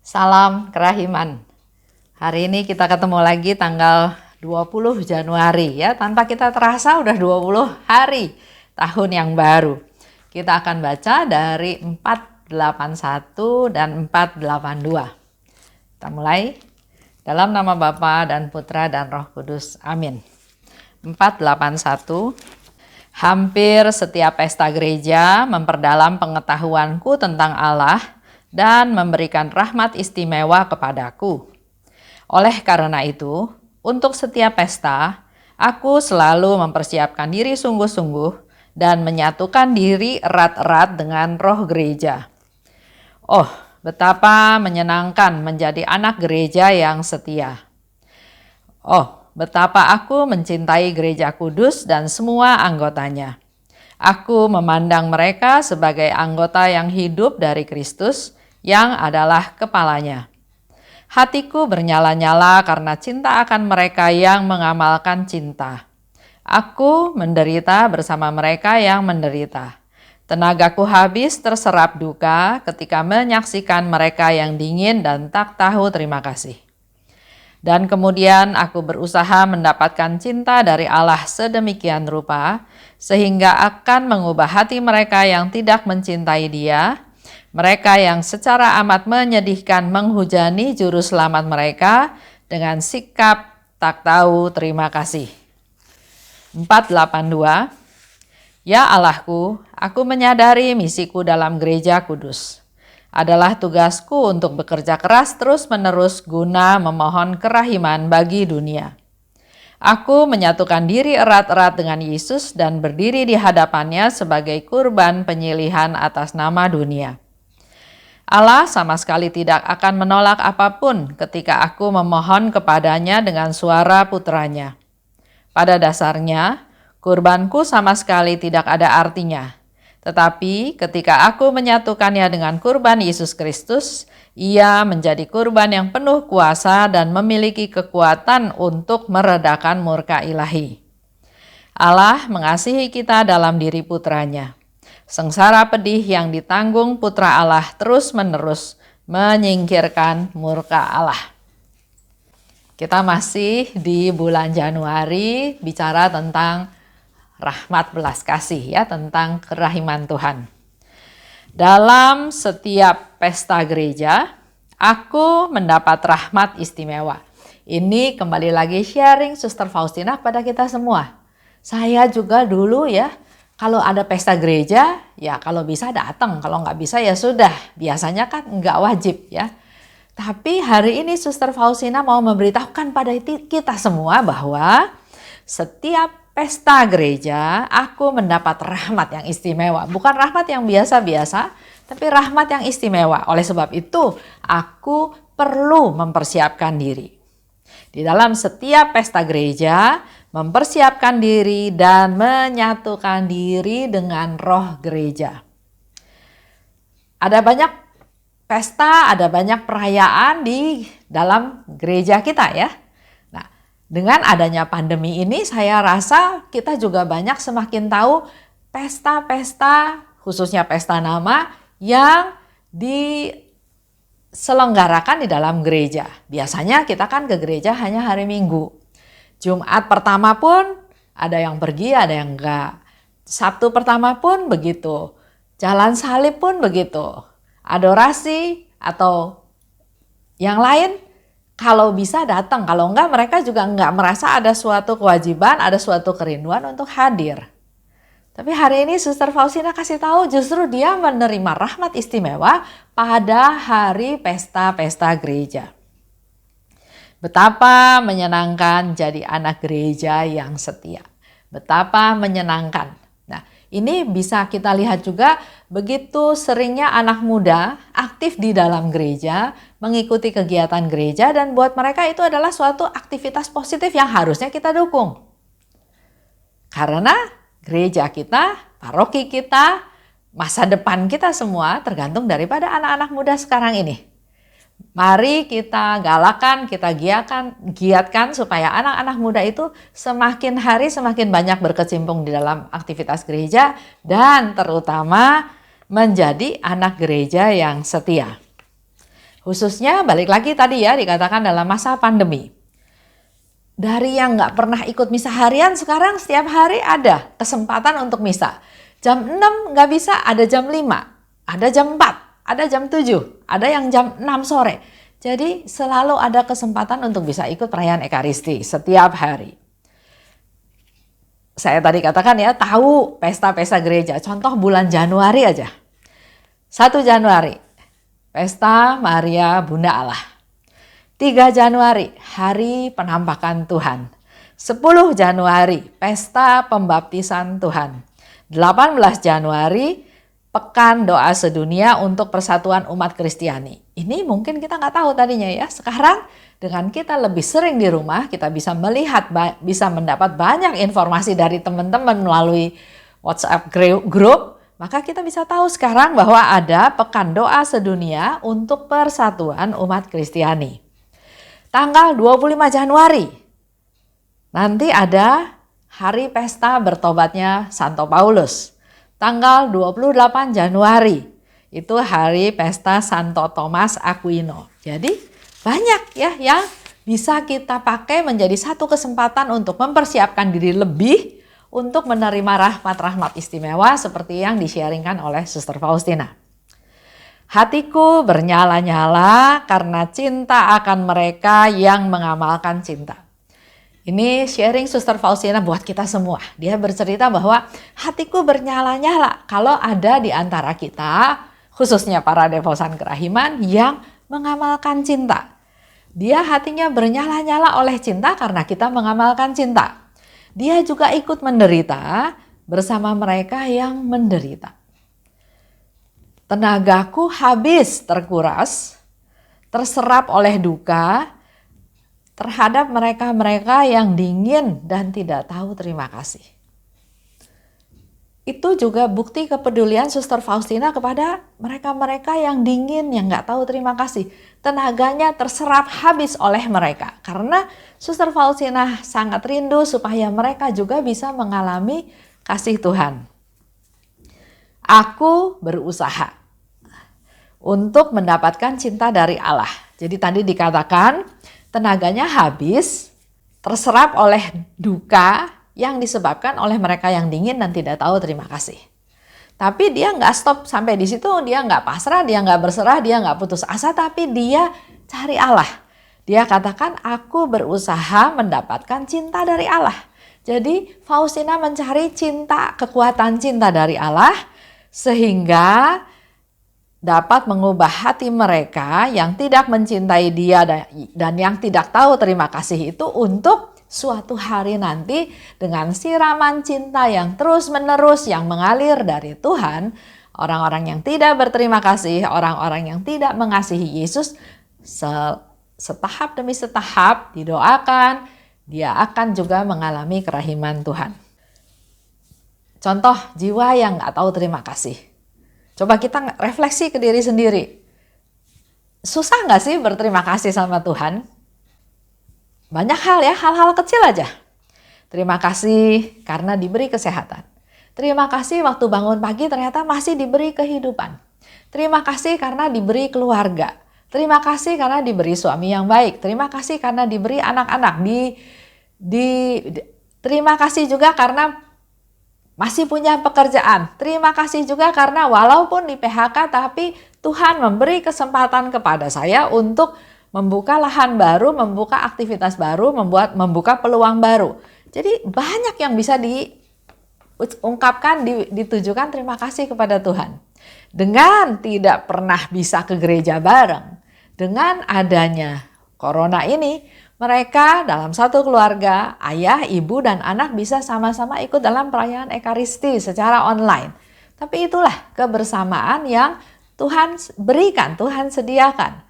Salam kerahiman. Hari ini kita ketemu lagi tanggal 20 Januari ya. Tanpa kita terasa udah 20 hari tahun yang baru. Kita akan baca dari 481 dan 482. Kita mulai. Dalam nama Bapa dan Putra dan Roh Kudus. Amin. 481. Hampir setiap pesta gereja memperdalam pengetahuanku tentang Allah dan memberikan rahmat istimewa kepadaku. Oleh karena itu, untuk setiap pesta, aku selalu mempersiapkan diri sungguh-sungguh dan menyatukan diri erat-erat dengan roh gereja. Oh, betapa menyenangkan menjadi anak gereja yang setia. Oh, betapa aku mencintai gereja kudus dan semua anggotanya. Aku memandang mereka sebagai anggota yang hidup dari Kristus, yang adalah kepalanya. Hatiku bernyala-nyala karena cinta akan mereka yang mengamalkan cinta. Aku menderita bersama mereka yang menderita. Tenagaku habis terserap duka ketika menyaksikan mereka yang dingin dan tak tahu terima kasih. Dan kemudian aku berusaha mendapatkan cinta dari Allah sedemikian rupa, sehingga akan mengubah hati mereka yang tidak mencintai Dia, mereka yang secara amat menyedihkan menghujani juru selamat mereka dengan sikap tak tahu terima kasih. 482. Ya Allahku, aku menyadari misiku dalam gereja kudus. Adalah tugasku untuk bekerja keras terus-menerus guna memohon kerahiman bagi dunia. Aku menyatukan diri erat-erat dengan Yesus dan berdiri di hadapannya sebagai kurban penyilihan atas nama dunia. Allah sama sekali tidak akan menolak apapun ketika aku memohon kepadanya dengan suara putranya. Pada dasarnya, kurbanku sama sekali tidak ada artinya. Tetapi ketika aku menyatukannya dengan kurban Yesus Kristus, ia menjadi kurban yang penuh kuasa dan memiliki kekuatan untuk meredakan murka ilahi. Allah mengasihi kita dalam diri putranya. Sengsara pedih yang ditanggung putra Allah terus-menerus menyingkirkan murka Allah. Kita masih di bulan Januari bicara tentang rahmat belas kasih ya, tentang kerahiman Tuhan. Dalam setiap pesta gereja, aku mendapat rahmat istimewa. Ini kembali lagi sharing Suster Faustina pada kita semua. Saya juga dulu ya, kalau ada pesta gereja, ya kalau bisa datang. Kalau nggak bisa ya sudah. Biasanya kan nggak wajib ya. Tapi hari ini Suster Faustina mau memberitahukan pada kita semua bahwa setiap pesta gereja aku mendapat rahmat yang istimewa. Bukan rahmat yang biasa-biasa, tapi rahmat yang istimewa. Oleh sebab itu, aku perlu mempersiapkan diri. Di dalam setiap pesta gereja, mempersiapkan diri dan menyatukan diri dengan roh gereja. Ada banyak pesta, ada banyak perayaan di dalam gereja kita ya. Nah, dengan adanya pandemi ini saya rasa kita juga banyak semakin tahu pesta-pesta, khususnya pesta nama yang diselenggarakan di dalam gereja. Biasanya kita kan ke gereja hanya hari Minggu. Jumat pertama pun ada yang pergi, ada yang enggak. Sabtu pertama pun begitu. Jalan salib pun begitu. Adorasi atau yang lain kalau bisa datang. Kalau enggak mereka juga enggak merasa ada suatu kewajiban, ada suatu kerinduan untuk hadir. Tapi hari ini Suster Faustina kasih tahu justru dia menerima rahmat istimewa pada hari pesta-pesta gereja. Betapa menyenangkan jadi anak gereja yang setia. Betapa menyenangkan. Nah, ini bisa kita lihat juga begitu seringnya anak muda aktif di dalam gereja, mengikuti kegiatan gereja, dan buat mereka itu adalah suatu aktivitas positif yang harusnya kita dukung. Karena gereja kita, paroki kita, masa depan kita semua tergantung daripada anak-anak muda sekarang ini. Mari kita galakan, kita giatkan supaya anak-anak muda itu semakin hari semakin banyak berkecimpung di dalam aktivitas gereja dan terutama menjadi anak gereja yang setia. Khususnya balik lagi tadi ya dikatakan dalam masa pandemi. Dari yang nggak pernah ikut misa harian sekarang setiap hari ada kesempatan untuk misa. Jam 6 nggak bisa, ada jam 5, ada jam 4, ada jam 7, ada yang jam 6 sore. Jadi selalu ada kesempatan untuk bisa ikut perayaan Ekaristi setiap hari. Saya tadi katakan ya, tahu pesta-pesta gereja. Contoh bulan Januari aja. 1 Januari. Pesta Maria Bunda Allah. 3 Januari, Hari Penampakan Tuhan. 10 Januari, Pesta Pembaptisan Tuhan. 18 Januari, Pekan Doa Sedunia untuk Persatuan Umat Kristiani. Ini mungkin kita nggak tahu tadinya ya. Sekarang dengan kita lebih sering di rumah, kita bisa melihat, bisa mendapat banyak informasi dari teman-teman melalui WhatsApp group. Maka kita bisa tahu sekarang bahwa ada Pekan Doa Sedunia untuk Persatuan Umat Kristiani. Tanggal 25 Januari, nanti ada Hari Pesta Bertobatnya Santo Paulus. Tanggal 28 Januari, itu Hari Pesta Santo Thomas Aquino. Jadi banyak ya yang bisa kita pakai menjadi satu kesempatan untuk mempersiapkan diri lebih untuk menerima rahmat-rahmat istimewa seperti yang di-sharingkan oleh Suster Faustina. Hatiku bernyala-nyala karena cinta akan mereka yang mengamalkan cinta. Ini sharing Suster Faustina buat kita semua. Dia bercerita bahwa hatiku bernyala-nyala kalau ada di antara kita, khususnya para devosan kerahiman yang mengamalkan cinta. Dia hatinya bernyala-nyala oleh cinta karena kita mengamalkan cinta. Dia juga ikut menderita bersama mereka yang menderita. Tenagaku habis terkuras, terserap oleh duka terhadap mereka-mereka yang dingin dan tidak tahu terima kasih. Itu juga bukti kepedulian Suster Faustina kepada mereka-mereka yang dingin, yang nggak tahu terima kasih. Tenaganya terserap habis oleh mereka. Karena Suster Faustina sangat rindu supaya mereka juga bisa mengalami kasih Tuhan. Aku berusaha untuk mendapatkan cinta dari Allah. Jadi tadi dikatakan tenaganya habis, terserap oleh duka yang disebabkan oleh mereka yang dingin dan tidak tahu terima kasih. Tapi dia nggak stop sampai di situ, dia nggak pasrah, dia nggak berserah, dia nggak putus asa, tapi dia cari Allah. Dia katakan, aku berusaha mendapatkan cinta dari Allah. Jadi Faustina mencari cinta, kekuatan cinta dari Allah, sehingga dapat mengubah hati mereka yang tidak mencintai dia dan yang tidak tahu terima kasih itu untuk suatu hari nanti dengan siraman cinta yang terus-menerus yang mengalir dari Tuhan, orang-orang yang tidak berterima kasih, orang-orang yang tidak mengasihi Yesus, setahap demi setahap didoakan, dia akan juga mengalami kerahiman Tuhan. Contoh jiwa yang nggak tahu terima kasih. Coba kita refleksi ke diri sendiri. Susah nggak sih berterima kasih sama Tuhan? Banyak hal ya, hal-hal kecil aja. Terima kasih karena diberi kesehatan. Terima kasih waktu bangun pagi ternyata masih diberi kehidupan. Terima kasih karena diberi keluarga. Terima kasih karena diberi suami yang baik. Terima kasih karena diberi anak-anak. Terima kasih juga karena masih punya pekerjaan. Terima kasih juga karena walaupun di PHK tapi Tuhan memberi kesempatan kepada saya untuk membuka lahan baru, membuka aktivitas baru, membuka peluang baru. Jadi banyak yang bisa diungkapkan, ditujukan terima kasih kepada Tuhan. Dengan tidak pernah bisa ke gereja bareng, dengan adanya corona ini, mereka dalam satu keluarga, ayah, ibu, dan anak bisa sama-sama ikut dalam perayaan Ekaristi secara online. Tapi itulah kebersamaan yang Tuhan berikan, Tuhan sediakan.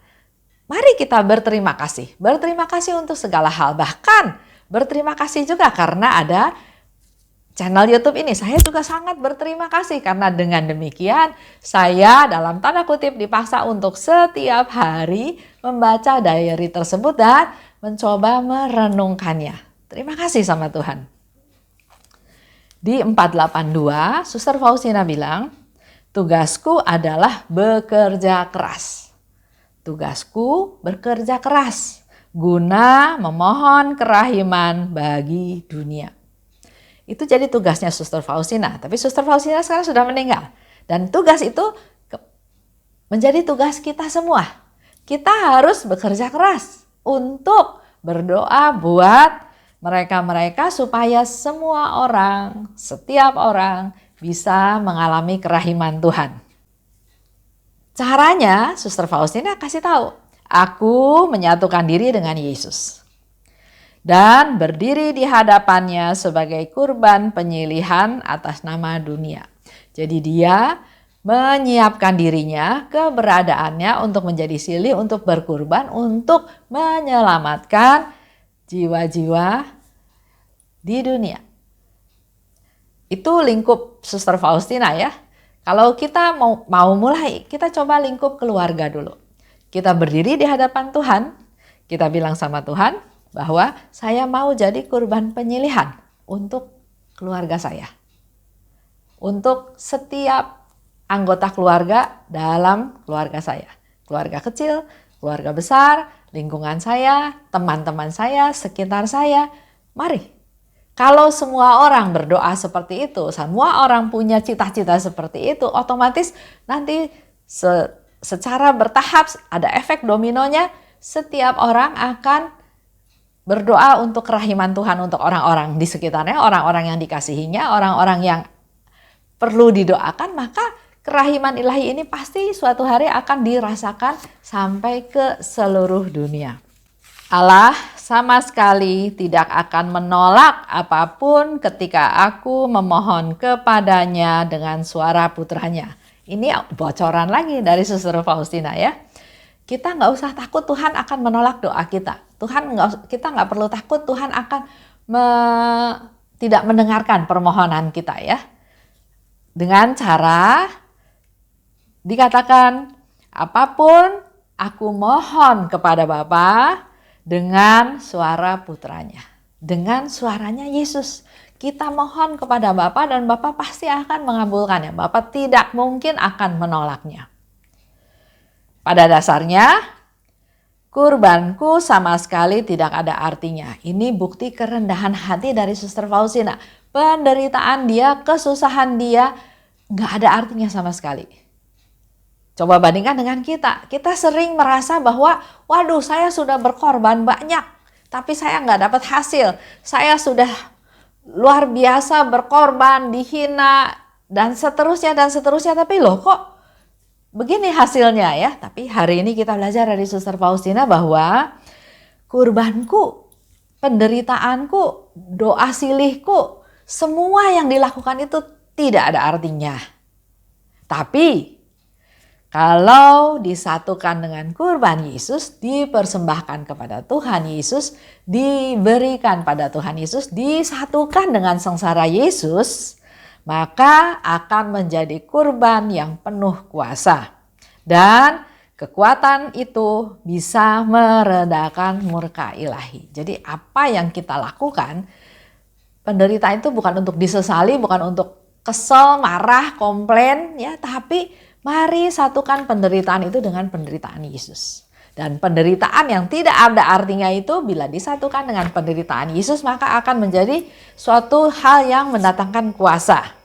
Mari kita berterima kasih. Berterima kasih untuk segala hal. Bahkan berterima kasih juga karena ada channel YouTube ini. Saya juga sangat berterima kasih karena dengan demikian saya dalam tanda kutip dipaksa untuk setiap hari membaca diary tersebut dan mencoba merenungkannya. Terima kasih sama Tuhan. Di 482, Suster Faustina bilang, tugasku adalah bekerja keras. Tugasku bekerja keras guna memohon kerahiman bagi dunia. Itu jadi tugasnya Suster Faustina. Tapi Suster Faustina sekarang sudah meninggal. Dan tugas itu menjadi tugas kita semua. Kita harus bekerja keras untuk berdoa buat mereka-mereka supaya semua orang, setiap orang bisa mengalami kerahiman Tuhan. Caranya Suster Faustina kasih tahu, aku menyatukan diri dengan Yesus dan berdiri di hadapannya sebagai kurban penyilihan atas nama dunia. Jadi dia menyiapkan dirinya, keberadaannya untuk menjadi silih, untuk berkurban, untuk menyelamatkan jiwa-jiwa di dunia. Itu lingkup Suster Faustina ya. Kalau kita mau mulai, kita coba lingkup keluarga dulu. Kita berdiri di hadapan Tuhan, kita bilang sama Tuhan bahwa saya mau jadi kurban penyilihan untuk keluarga saya. Untuk setiap anggota keluarga dalam keluarga saya. Keluarga kecil, keluarga besar, lingkungan saya, teman-teman saya, sekitar saya. Mari. Kalau semua orang berdoa seperti itu, semua orang punya cita-cita seperti itu, otomatis nanti secara bertahap ada efek dominonya, setiap orang akan berdoa untuk kerahiman Tuhan untuk orang-orang di sekitarnya, orang-orang yang dikasihinya, orang-orang yang perlu didoakan, maka kerahiman ilahi ini pasti suatu hari akan dirasakan sampai ke seluruh dunia. Allah sama sekali tidak akan menolak apapun ketika aku memohon kepadanya dengan suara putranya. Ini bocoran lagi dari Suster Faustina ya. Kita nggak usah takut Tuhan akan menolak doa kita. Kita nggak perlu takut Tuhan akan tidak mendengarkan permohonan kita ya. Dengan cara dikatakan apapun aku mohon kepada Bapa dengan suara putranya, dengan suaranya Yesus. Kita mohon kepada Bapa dan Bapa pasti akan mengabulkannya. Bapa tidak mungkin akan menolaknya. Pada dasarnya, kurbanku sama sekali tidak ada artinya. Ini bukti kerendahan hati dari Suster Faustina. Penderitaan dia, kesusahan dia, gak ada artinya sama sekali. Coba bandingkan dengan kita. Kita sering merasa bahwa, waduh saya sudah berkorban banyak, tapi saya nggak dapat hasil. Saya sudah luar biasa berkorban, dihina, dan seterusnya, tapi loh kok begini hasilnya ya. Tapi hari ini kita belajar dari Suster Faustina bahwa kurbanku, penderitaanku, doa silihku, semua yang dilakukan itu tidak ada artinya. Tapi kalau disatukan dengan kurban Yesus, dipersembahkan kepada Tuhan Yesus, diberikan pada Tuhan Yesus, disatukan dengan sengsara Yesus, maka akan menjadi kurban yang penuh kuasa. Dan kekuatan itu bisa meredakan murka ilahi. Jadi apa yang kita lakukan, penderitaan itu bukan untuk disesali, bukan untuk kesel, marah, komplain, ya, tapi mari satukan penderitaan itu dengan penderitaan Yesus. Dan penderitaan yang tidak ada artinya itu bila disatukan dengan penderitaan Yesus maka akan menjadi suatu hal yang mendatangkan kuasa.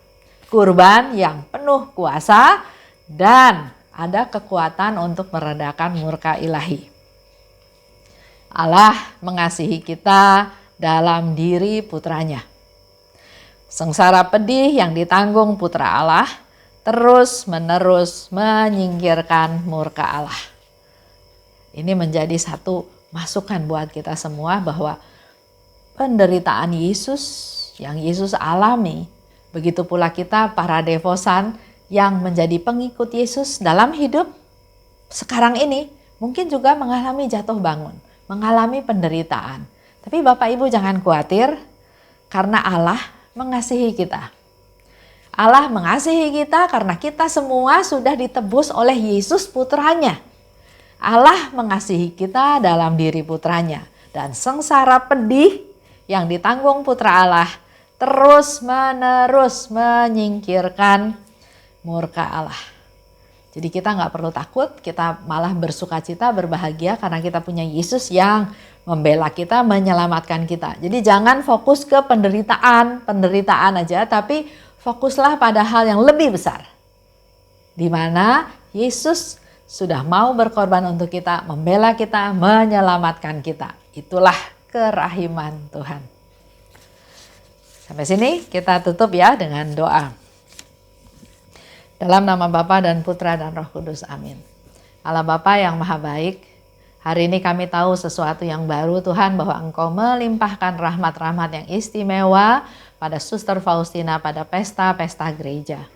Kurban yang penuh kuasa dan ada kekuatan untuk meredakan murka ilahi. Allah mengasihi kita dalam diri putranya. Sengsara pedih yang ditanggung putra Allah terus-menerus menyingkirkan murka Allah. Ini menjadi satu masukan buat kita semua bahwa penderitaan Yesus yang Yesus alami, begitu pula kita para devosan yang menjadi pengikut Yesus dalam hidup sekarang ini mungkin juga mengalami jatuh bangun, mengalami penderitaan. Tapi Bapak Ibu jangan khawatir karena Allah mengasihi kita. Allah mengasihi kita karena kita semua sudah ditebus oleh Yesus putranya. Allah mengasihi kita dalam diri putranya. Dan sengsara pedih yang ditanggung putra Allah terus menerus menyingkirkan murka Allah. Jadi kita nggak perlu takut, kita malah bersukacita, berbahagia karena kita punya Yesus yang membela kita, menyelamatkan kita. Jadi jangan fokus ke penderitaan aja, tapi fokuslah pada hal yang lebih besar. Di mana Yesus sudah mau berkorban untuk kita, membela kita, menyelamatkan kita. Itulah kerahiman Tuhan. Sampai sini kita tutup ya dengan doa. Dalam nama Bapa dan Putra dan Roh Kudus, amin. Allah Bapa yang maha baik, hari ini kami tahu sesuatu yang baru Tuhan, bahwa Engkau melimpahkan rahmat-rahmat yang istimewa pada Suster Faustina pada pesta-pesta gereja.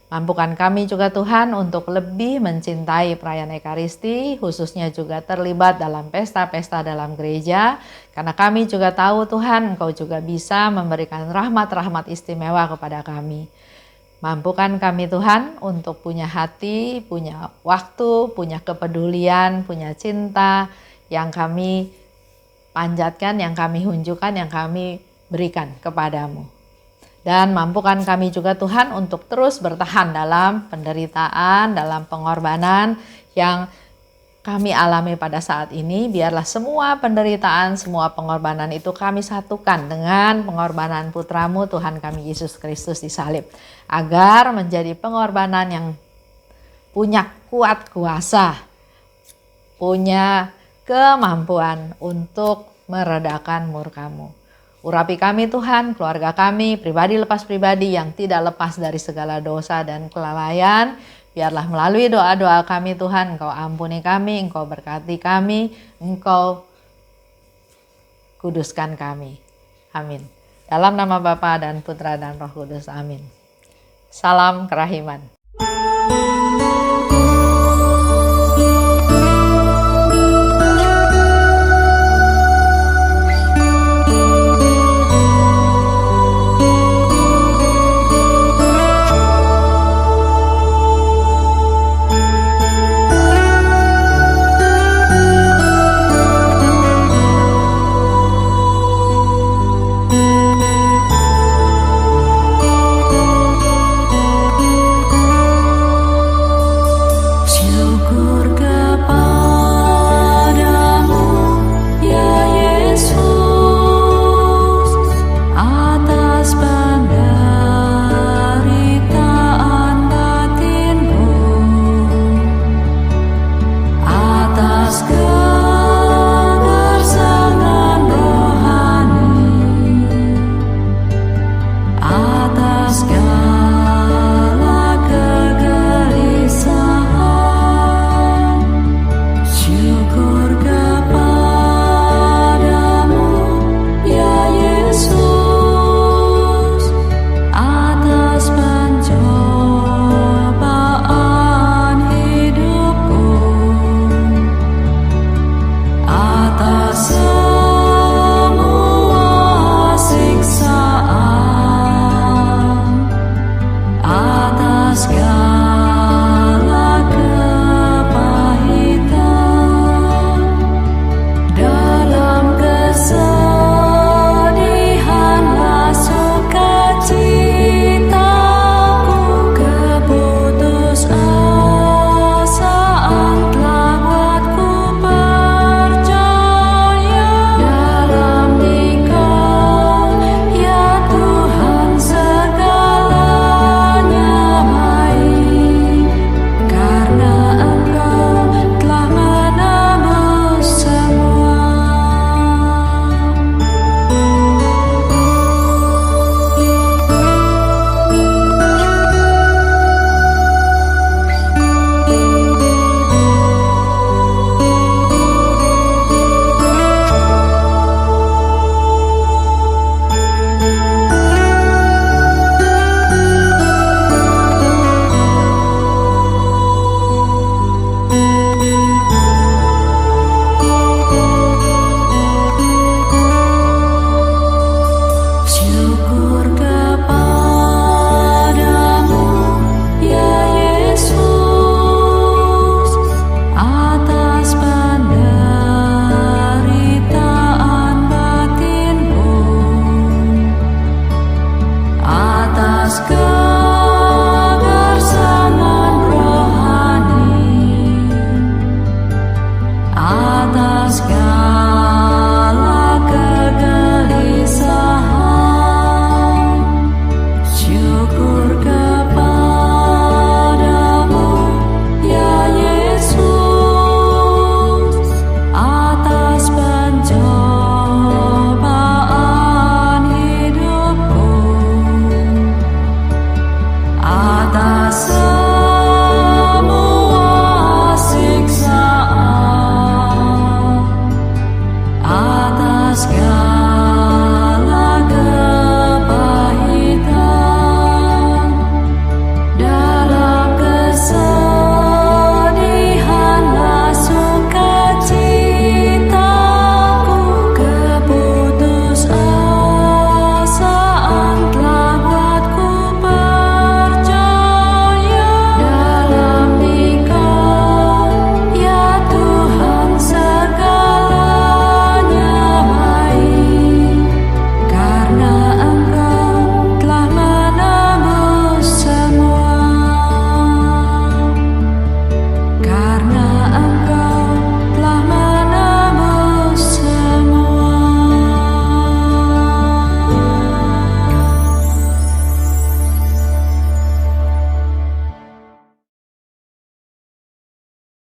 Mampukan kami juga Tuhan untuk lebih mencintai perayaan Ekaristi, khususnya juga terlibat dalam pesta-pesta dalam gereja, karena kami juga tahu Tuhan, Engkau juga bisa memberikan rahmat-rahmat istimewa kepada kami. Mampukan kami Tuhan untuk punya hati, punya waktu, punya kepedulian, punya cinta yang kami panjatkan, yang kami hunjukkan, yang kami berikan kepadamu. Dan mampukan kami juga Tuhan untuk terus bertahan dalam penderitaan, dalam pengorbanan yang kami alami pada saat ini. Biarlah semua penderitaan, semua pengorbanan itu kami satukan dengan pengorbanan Putramu Tuhan kami Yesus Kristus di salib, agar menjadi pengorbanan yang punya kuat kuasa, punya kemampuan untuk meredakan murka-Mu. Urapi kami Tuhan, keluarga kami, pribadi lepas pribadi yang tidak lepas dari segala dosa dan kelalaian. Biarlah melalui doa-doa kami Tuhan, Engkau ampuni kami, Engkau berkati kami, Engkau kuduskan kami. Amin. Dalam nama Bapa dan Putra dan Roh Kudus, amin. Salam kerahiman. atas segala